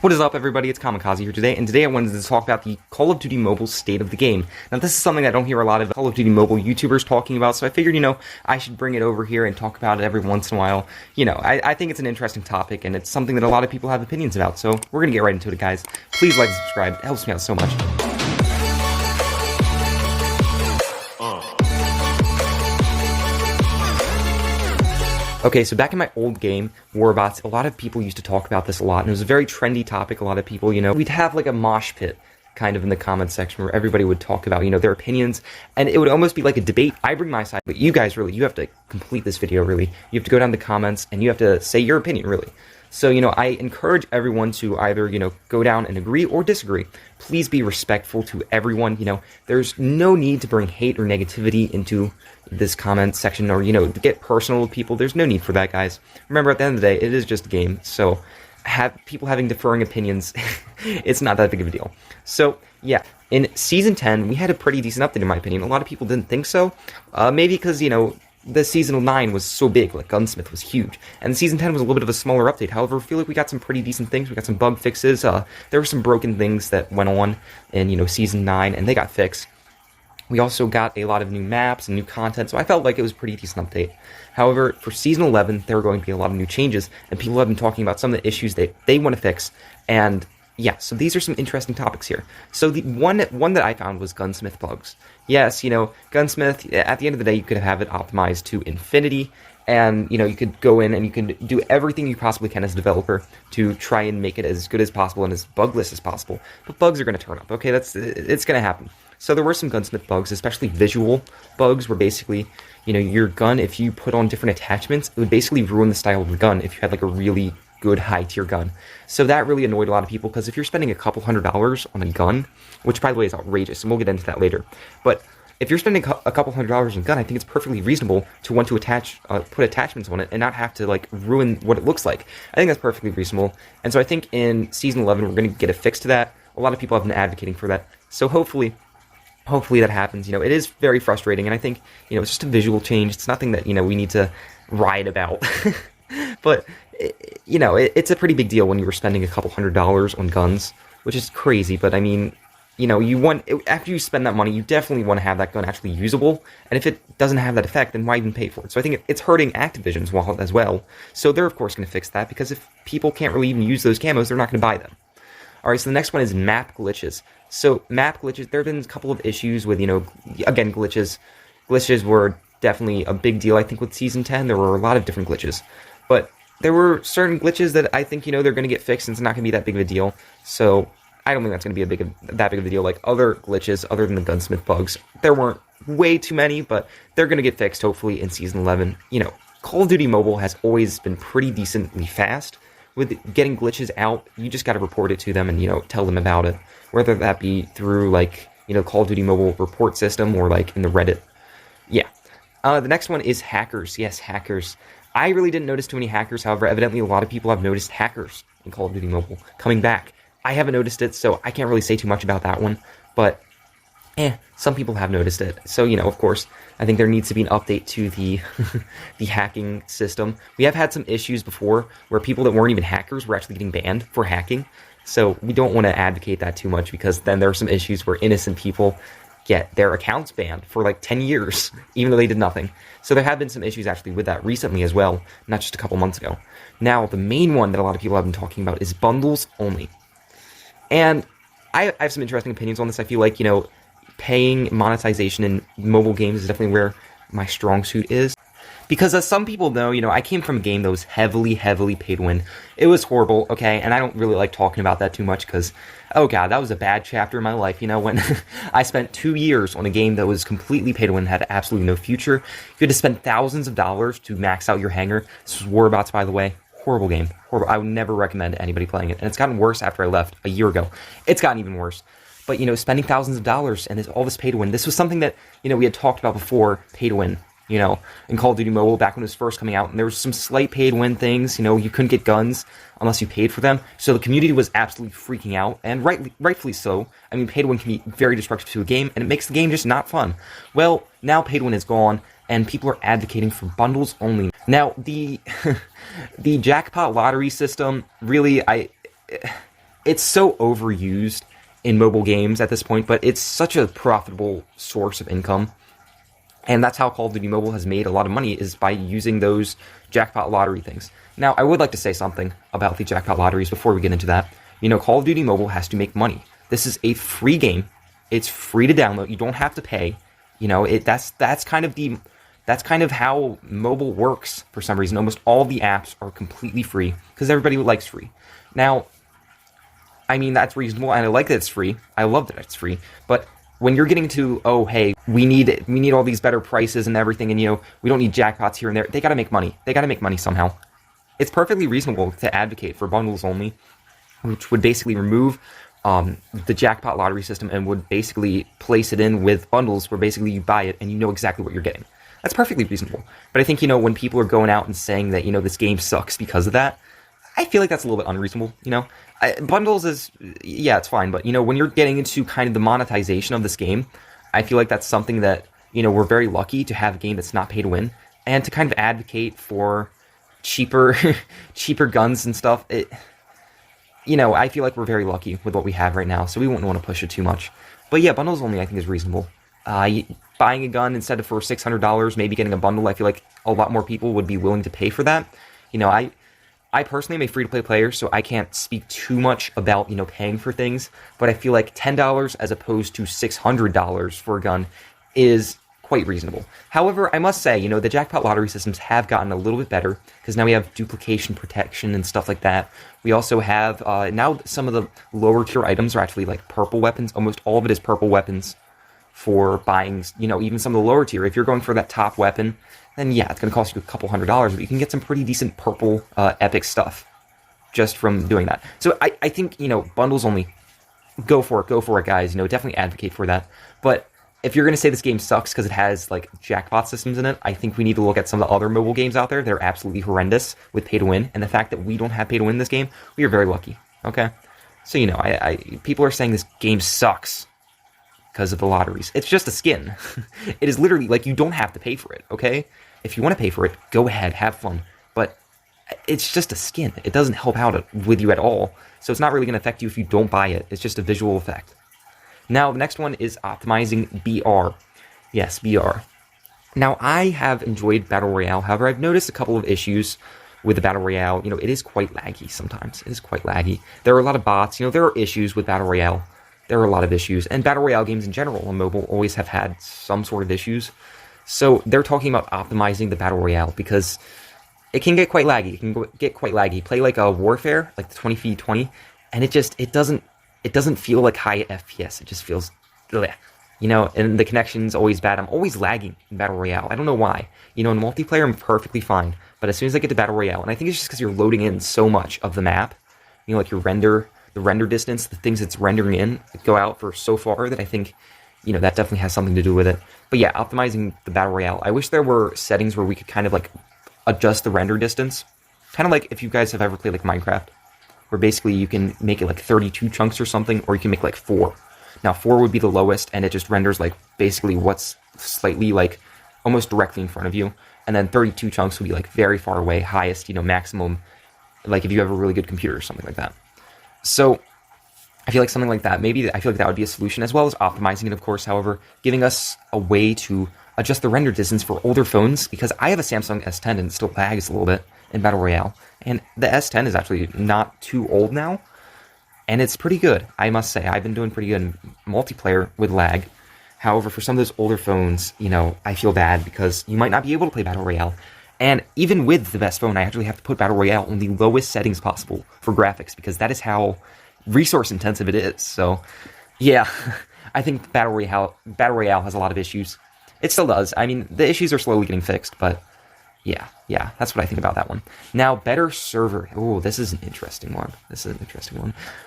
What is up, everybody? It's Kamikaze here today, and today I wanted to talk about the Call of Duty Mobile state of the game. Now, this is something I don't hear a lot of Call of Duty Mobile YouTubers talking about, so I figured, I should bring it over here and talk about it every once in a while. I think it's an interesting topic, and it's something that a lot of people have opinions about, so we're gonna get right into it, guys. Please like and subscribe. It helps me out so much. Okay, so back in my old game, Warbots, a lot of people used to talk about this a lot, and it was a very trendy topic. A lot of people, we'd have like a mosh pit kind of in the comments section where everybody would talk about, their opinions, and it would almost be like a debate. I bring my side, but you guys really, you have to complete this video, really. You have to go down the comments, and you have to say your opinion, really. So, I encourage everyone to either, go down and agree or disagree. Please be respectful to everyone, There's no need to bring hate or negativity into this comment section or, to get personal with people. There's no need for that, guys. Remember, at the end of the day, it is just a game. So, people having differing opinions, it's not that big of a deal. So, yeah, in Season 10, we had a pretty decent update, in my opinion. A lot of people didn't think so. Maybe because, the Season 9 was so big, like Gunsmith was huge, and Season 10 was a little bit of a smaller update. However, I feel like we got some pretty decent things. We got some bug fixes. There were some broken things that went on in, Season 9, and they got fixed. We also got a lot of new maps and new content, so I felt like it was a pretty decent update. However, for Season 11, there were going to be a lot of new changes, and people have been talking about some of the issues that they want to fix, and yeah, so these are some interesting topics here. So the one that I found was Gunsmith bugs. Yes, Gunsmith, at the end of the day, you could have it optimized to infinity, and, you could go in and you can do everything you possibly can as a developer to try and make it as good as possible and as bugless as possible. But bugs are going to turn up, okay? It's going to happen. So there were some Gunsmith bugs, especially visual bugs, where basically, your gun, if you put on different attachments, it would basically ruin the style of the gun if you had, like, a really good high-tier gun. So that really annoyed a lot of people, because if you're spending a couple $100s on a gun, which, by the way, is outrageous, and we'll get into that later, but if you're spending a couple $100s on a gun, I think it's perfectly reasonable to want to put attachments on it and not have to, like, ruin what it looks like. I think that's perfectly reasonable, and so I think in Season 11, we're going to get a fix to that. A lot of people have been advocating for that, so hopefully that happens. It is very frustrating, and I think, it's just a visual change. It's nothing that, we need to riot about. But, it's a pretty big deal when you were spending a couple $100s on guns, which is crazy, but I mean, after you spend that money, you definitely want to have that gun actually usable, and if it doesn't have that effect, then why even pay for it? So I think it's hurting Activision's wallet as well, so they're of course going to fix that, because if people can't really even use those camos, they're not going to buy them. Alright, so the next one is map glitches. So, map glitches, there have been a couple of issues with, again, glitches. Glitches were definitely a big deal, I think, with Season 10. There were a lot of different glitches. But there were certain glitches that I think, they're going to get fixed, and it's not going to be that big of a deal. So, I don't think that's going to be that big of a deal. Like other glitches, other than the Gunsmith bugs, there weren't way too many, but they're going to get fixed, hopefully, in Season 11. Call of Duty Mobile has always been pretty decently fast. With getting glitches out, you just got to report it to them and, tell them about it. Whether that be through, like, Call of Duty Mobile report system or, like, in the Reddit. Yeah. The next one is hackers. Yes, hackers. I really didn't notice too many hackers. However, evidently a lot of people have noticed hackers in Call of Duty Mobile coming back. I haven't noticed it, so I can't really say too much about that one. But, some people have noticed it. So, of course, I think there needs to be an update to the the hacking system. We have had some issues before where people that weren't even hackers were actually getting banned for hacking. So we don't want to advocate that too much, because then there are some issues where innocent people get their accounts banned for like 10 years, even though they did nothing. So there have been some issues actually with that recently as well, not just a couple months ago. Now, the main one that a lot of people have been talking about is bundles only. And I have some interesting opinions on this. I feel like, paying monetization in mobile games is definitely where my strong suit is. Because as some people know, I came from a game that was heavily pay to win. It was horrible, okay, and I don't really like talking about that too much because, oh god, that was a bad chapter in my life, when I spent 2 years on a game that was completely pay to win, had absolutely no future. You had to spend thousands of dollars to max out your hangar. This was Warbots, by the way. Horrible game. Horrible. I would never recommend anybody playing it, and it's gotten worse after I left a year ago. It's gotten even worse. But, spending thousands of dollars and all this pay to win, this was something that, we had talked about before, pay to win, in Call of Duty Mobile back when it was first coming out, and there was some slight pay to win things, you couldn't get guns unless you paid for them, so the community was absolutely freaking out, and rightfully so. I mean, pay to win can be very destructive to a game, and it makes the game just not fun. Well, now pay to win is gone, and people are advocating for bundles only. Now, the jackpot lottery system, really, it's so overused in mobile games at this point, but it's such a profitable source of income. And that's how Call of Duty Mobile has made a lot of money, is by using those jackpot lottery things. Now, I would like to say something about the jackpot lotteries before we get into that. Call of Duty Mobile has to make money. This is a free game. It's free to download. You don't have to pay. That's kind of how mobile works for some reason. Almost all the apps are completely free because everybody likes free. Now, I mean, that's reasonable, and I like that it's free. I love that it's free. But when you're getting to, oh, hey, we need all these better prices and everything, and we don't need jackpots here and there. They got to make money. They got to make money somehow. It's perfectly reasonable to advocate for bundles only, which would basically remove the jackpot lottery system and would basically place it in with bundles where basically you buy it and you know exactly what you're getting. That's perfectly reasonable. But I think, when people are going out and saying that, this game sucks because of that, I feel like that's a little bit unreasonable, bundles is, yeah, it's fine. But, when you're getting into kind of the monetization of this game, I feel like that's something that, we're very lucky to have a game that's not pay to win, and to kind of advocate for cheaper guns and stuff. I feel like we're very lucky with what we have right now, so we wouldn't want to push it too much. But yeah, bundles only I think is reasonable. Buying a gun instead of for $600, maybe getting a bundle, I feel like a lot more people would be willing to pay for that. I personally am a free-to-play player, so I can't speak too much about, paying for things, but I feel like $10 as opposed to $600 for a gun is quite reasonable. However, I must say, the jackpot lottery systems have gotten a little bit better, because now we have duplication protection and stuff like that. We also have, now some of the lower tier items are actually like purple weapons. Almost all of it is purple weapons for buying, even some of the lower tier. If you're going for that top weapon, then yeah, it's going to cost you a couple $100s, but you can get some pretty decent purple epic stuff just from doing that. So I think, bundles only, go for it, guys. Definitely advocate for that. But if you're going to say this game sucks because it has, like, jackpot systems in it, I think we need to look at some of the other mobile games out there that are absolutely horrendous with pay-to-win. And the fact that we don't have pay-to-win in this game, we are very lucky, okay? So, people are saying this game sucks because of the lotteries. It's just a skin. It is literally, like, you don't have to pay for it, okay? If you want to pay for it, go ahead, have fun. But it's just a skin. It doesn't help out with you at all. So it's not really going to affect you if you don't buy it. It's just a visual effect. Now, the next one is optimizing BR. Yes, BR. Now, I have enjoyed Battle Royale. However, I've noticed a couple of issues with the Battle Royale. It is quite laggy sometimes. It is quite laggy. There are a lot of bots. There are issues with Battle Royale. There are a lot of issues. And Battle Royale games in general on mobile always have had some sort of issues. So they're talking about optimizing the Battle Royale because it can get quite laggy. It can get quite laggy. Play like a Warfare, like the 20v20, and it doesn't feel like high FPS. It just feels, and the connection's always bad. I'm always lagging in Battle Royale. I don't know why. In multiplayer, I'm perfectly fine. But as soon as I get to Battle Royale, and I think it's just because you're loading in so much of the map, like the render distance, the things it's rendering in go out for so far that I think, that definitely has something to do with it. But yeah, optimizing the Battle Royale. I wish there were settings where we could kind of like adjust the render distance. Kind of like if you guys have ever played like Minecraft, where basically you can make it like 32 chunks or something, or you can make like 4. Now 4 would be the lowest, and it just renders like basically what's slightly like almost directly in front of you. And then 32 chunks would be like very far away, highest, maximum, like if you have a really good computer or something like that. So I feel like something like that, I feel like that would be a solution, as well as optimizing it, of course, however, giving us a way to adjust the render distance for older phones, because I have a Samsung S10 and it still lags a little bit in Battle Royale, and the S10 is actually not too old now, and it's pretty good, I must say. I've been doing pretty good in multiplayer with lag. However, for some of those older phones, I feel bad because you might not be able to play Battle Royale. And even with the best phone, I actually have to put Battle Royale on the lowest settings possible for graphics, because that is how resource intensive it is. So, yeah, I think Battle Royale has a lot of issues. It still does. I mean, the issues are slowly getting fixed, but yeah, that's what I think about that one. Now, better server. Oh, this is an interesting one.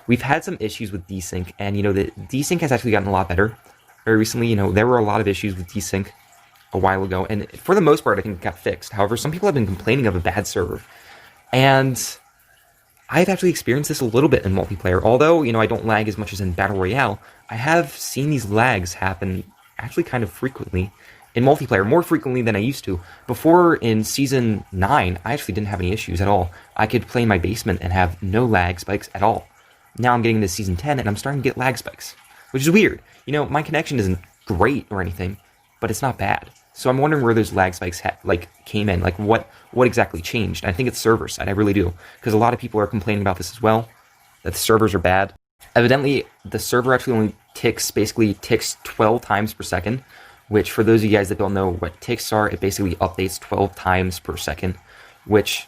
We've had some issues with desync, and the desync has actually gotten a lot better very recently. There were a lot of issues with desync a while ago, and for the most part, I think it got fixed. However, some people have been complaining of a bad server, and I've actually experienced this a little bit in multiplayer. Although, I don't lag as much as in Battle Royale, I have seen these lags happen actually kind of frequently in multiplayer, more frequently than I used to. Before, in Season 9, I actually didn't have any issues at all. I could play in my basement and have no lag spikes at all. now I'm getting into season 10 and I'm starting to get lag spikes, which is weird. You know, my connection isn't great or anything, but it's not bad. So I'm wondering where those lag spikes came in, like what exactly changed. I think it's server side, I really do, because a lot of people are complaining about this as well, that the servers are bad. Evidently, the server actually only basically ticks 12 times per second, which for those of you guys that don't know what ticks are, it basically updates 12 times per second, which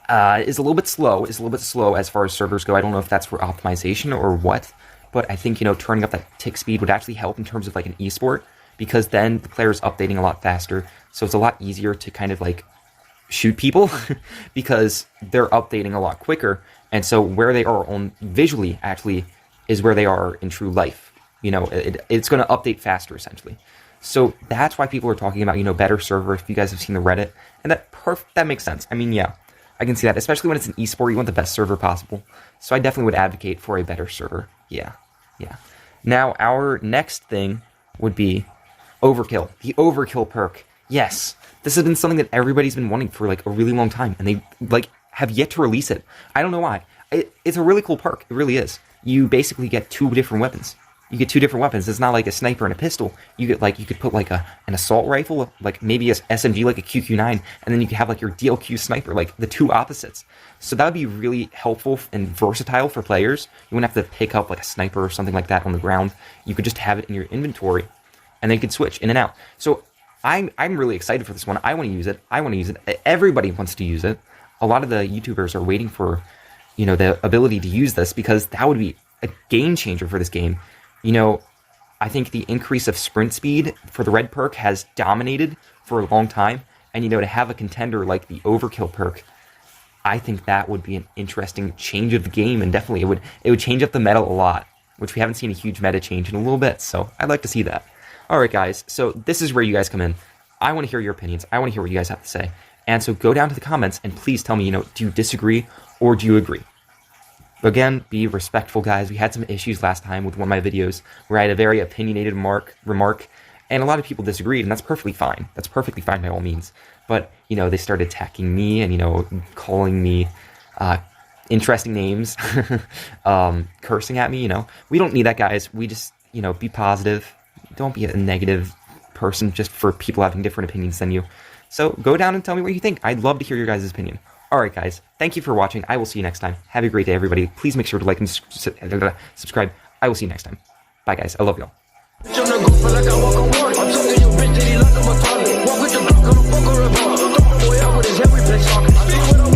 is a little bit slow. It's a little bit slow as far as servers go. I don't know if that's for optimization or what, but I think, you know, turning up that tick speed would actually help in terms of like an esport, because then the player is updating a lot faster. So it's a lot easier to kind of like shoot people because they're updating a lot quicker. And so where they are on visually actually is where they are in true life. You know, it's going to update faster essentially. So that's why people are talking about, you know, better server. If you guys have seen the Reddit, and that makes sense. I mean, yeah, I can see that, especially when it's an esport, you want the best server possible. So I definitely would advocate for a better server. Yeah. Now, our next thing would be Overkill, the Overkill perk. Yes, this has been something that everybody's been wanting for like a really long time, and they like have yet to release it. I don't know why. It's a really cool perk. It really is. You basically get two different weapons. You get two different weapons. It's not like a sniper and a pistol. You get like, you could put like an assault rifle, like maybe a SMG, like a QQ9, and then you could have like your DLQ sniper, like the two opposites. So that would be really helpful and versatile for players. You wouldn't have to pick up like a sniper or something like that on the ground. You could just have it in your inventory, and then you could switch in and out. So I'm really excited for this one. I want to use it. Everybody wants to use it. A lot of the YouTubers are waiting for, you know, the ability to use this, because that would be a game changer for this game. You know, I think the increase of sprint speed for the red perk has dominated for a long time. And, you know, to have a contender like the Overkill perk, I think that would be an interesting change of the game. And definitely it would change up the meta a lot, which we haven't seen a huge meta change in a little bit. So I'd like to see that. All right, guys. So this is where you guys come in. I want to hear your opinions. I want to hear what you guys have to say. And so go down to the comments and please tell me, you know, do you disagree or do you agree? Again, be respectful, guys. We had some issues last time with one of my videos where I had a very opinionated remark, and a lot of people disagreed, and that's perfectly fine. That's perfectly fine by all means. But, you know, they started attacking me and, you know, calling me interesting names, cursing at me, you know. We don't need that, guys. We just, you know, be positive. Don't be a negative person just for people having different opinions than you. So go down and tell me what you think. I'd love to hear your guys' opinion. Alright guys, thank you for watching. I will see you next time. Have a great day, everybody. Please make sure to like and subscribe. I will see you next time. Bye guys, I love y'all. Walk with the block on the fuck or a bar. Throw my boy out with his head, we play soccer.